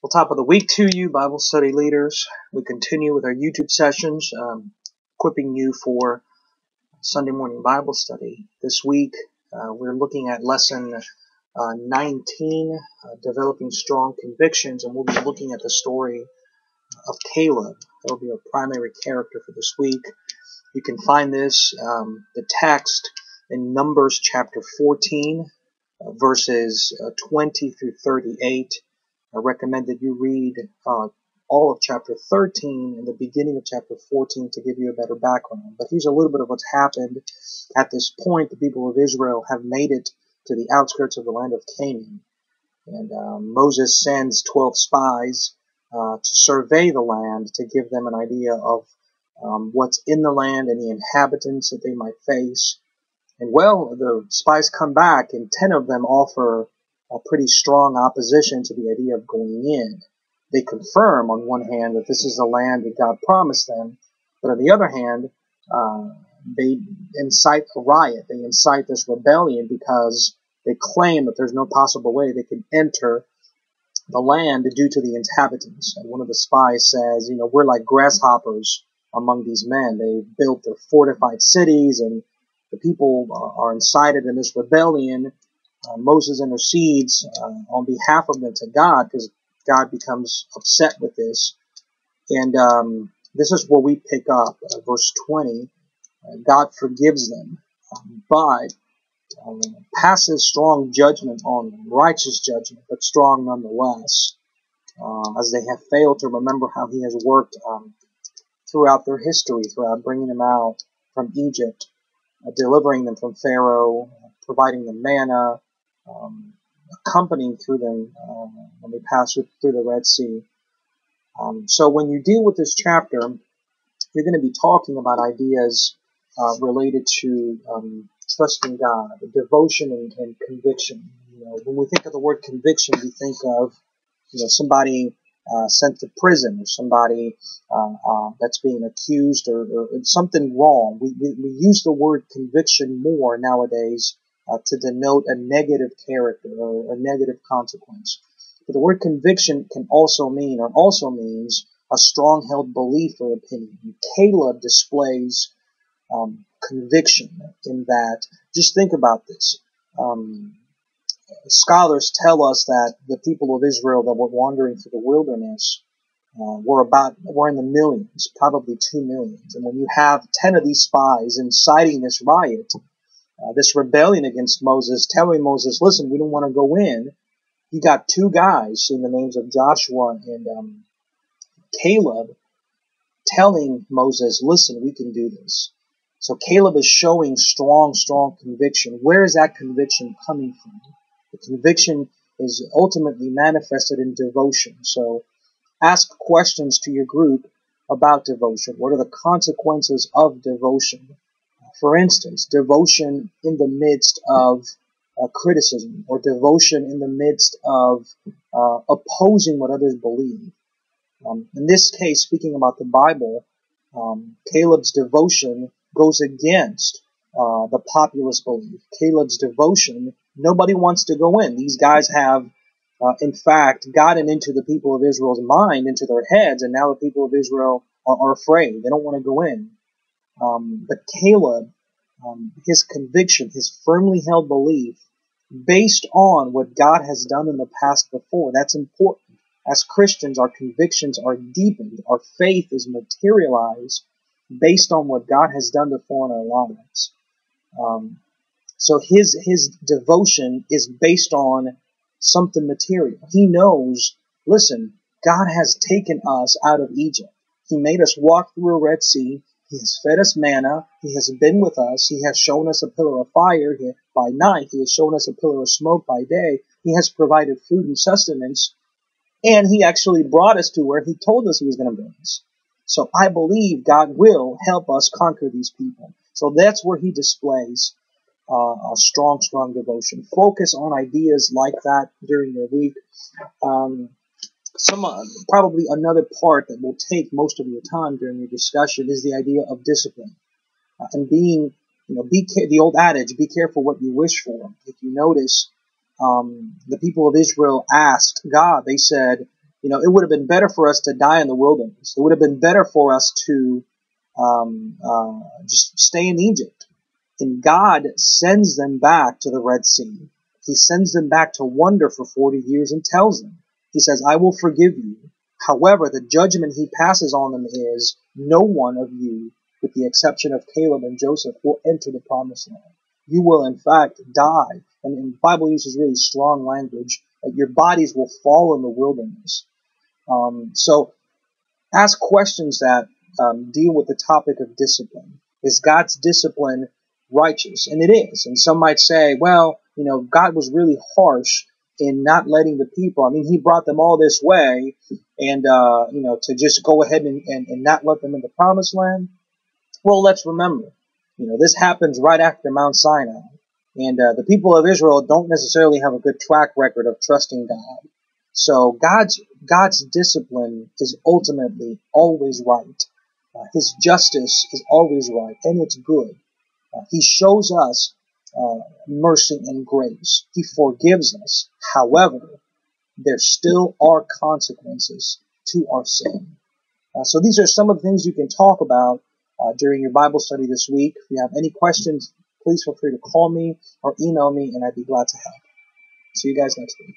Well, top of the week to you, Bible study leaders. We continue with our YouTube sessions, equipping you for Sunday morning Bible study. This week, we're looking at lesson 19, developing strong convictions, and we'll be looking at the story of Caleb. That will be our primary character for this week. You can find the text in Numbers chapter 14, verses 20 through 38. I recommend that you read all of chapter 13 and the beginning of chapter 14 to give you a better background. But here's a little bit of what's happened. At this point, the people of Israel have made it to the outskirts of the land of Canaan. And Moses sends 12 spies to survey the land to give them an idea of what's in the land and the inhabitants that they might face. And well, the spies come back, and 10 of them offer a pretty strong opposition to the idea of going in. They confirm, on one hand, that this is the land that God promised them, but on the other hand, they incite a riot. They incite this rebellion because they claim that there's no possible way they can enter the land due to the inhabitants. And one of the spies says, we're like grasshoppers among these men. They built their fortified cities, and the people are incited in this rebellion. Moses intercedes on behalf of them to God, because God becomes upset with this. And this is where we pick up verse 20. God forgives them, but passes strong judgment on them, righteous judgment, but strong nonetheless, as they have failed to remember how he has worked throughout their history, throughout bringing them out from Egypt, delivering them from Pharaoh, providing them manna, accompanying through them when they pass through the Red Sea. So when you deal with this chapter, you're going to be talking about ideas related to trusting God, devotion and conviction. When we think of the word conviction, we think of somebody sent to prison, or somebody that's being accused, or something wrong. We use the word conviction more nowadays to denote a negative character or a negative consequence. But the word conviction can also mean, or also means, a strong held belief or opinion. Caleb displays conviction in that. Just think about this. Scholars tell us that the people of Israel that were wandering through the wilderness were in the millions, probably 2 million. And when you have 10 of these spies inciting this riot, this rebellion against Moses, telling Moses, listen, we don't want to go in, you got 2 guys in the names of Joshua and Caleb telling Moses, listen, we can do this. So Caleb is showing strong conviction. Where is that conviction coming from? The conviction is ultimately manifested in devotion. So ask questions to your group about devotion. What are the consequences of devotion? For instance, devotion in the midst of criticism, or devotion in the midst of opposing what others believe. In this case, speaking about the Bible, Caleb's devotion goes against the populace belief. Caleb's devotion, nobody wants to go in. These guys have, in fact, gotten into the people of Israel's mind, into their heads, and now the people of Israel are afraid. They don't want to go in. But Caleb, his conviction, his firmly held belief, based on what God has done in the past before, that's important. As Christians, our convictions are deepened. Our faith is materialized based on what God has done before in our lives. So his devotion is based on something material. He knows, listen, God has taken us out of Egypt. He made us walk through a Red Sea. He has fed us manna. He has been with us. He has shown us a pillar of fire by night. He has shown us a pillar of smoke by day. He has provided food and sustenance. And he actually brought us to where he told us he was going to bring us. So I believe God will help us conquer these people. So that's where he displays a strong devotion. Focus on ideas like that during your week. Probably another part that will take most of your time during your discussion is the idea of discipline. And being, the old adage, be careful what you wish for. If you notice, the people of Israel asked God, they said, It would have been better for us to die in the wilderness. It would have been better for us to just stay in Egypt. And God sends them back to the Red Sea. He sends them back to wander for 40 years and tells them, he says, I will forgive you. However, the judgment he passes on them is, no one of you, with the exception of Caleb and Joseph, will enter the promised land. You will, in fact, die. And the Bible uses really strong language, that your bodies will fall in the wilderness. So ask questions that deal with the topic of discipline. Is God's discipline righteous? And it is. And some might say, well, God was really harsh in not letting the people. I mean, he brought them all this way, and to just go ahead and not let them in the promised land. Well, let's remember, this happens right after Mount Sinai, and the people of Israel don't necessarily have a good track record of trusting God. So God's discipline is ultimately always right. His justice is always right, and it's good. He shows us mercy and grace. He forgives us. However, there still are consequences to our sin. So these are some of the things you can talk about during your Bible study this week. If you have any questions, please feel free to call me or email me, and I'd be glad to help. See you guys next week.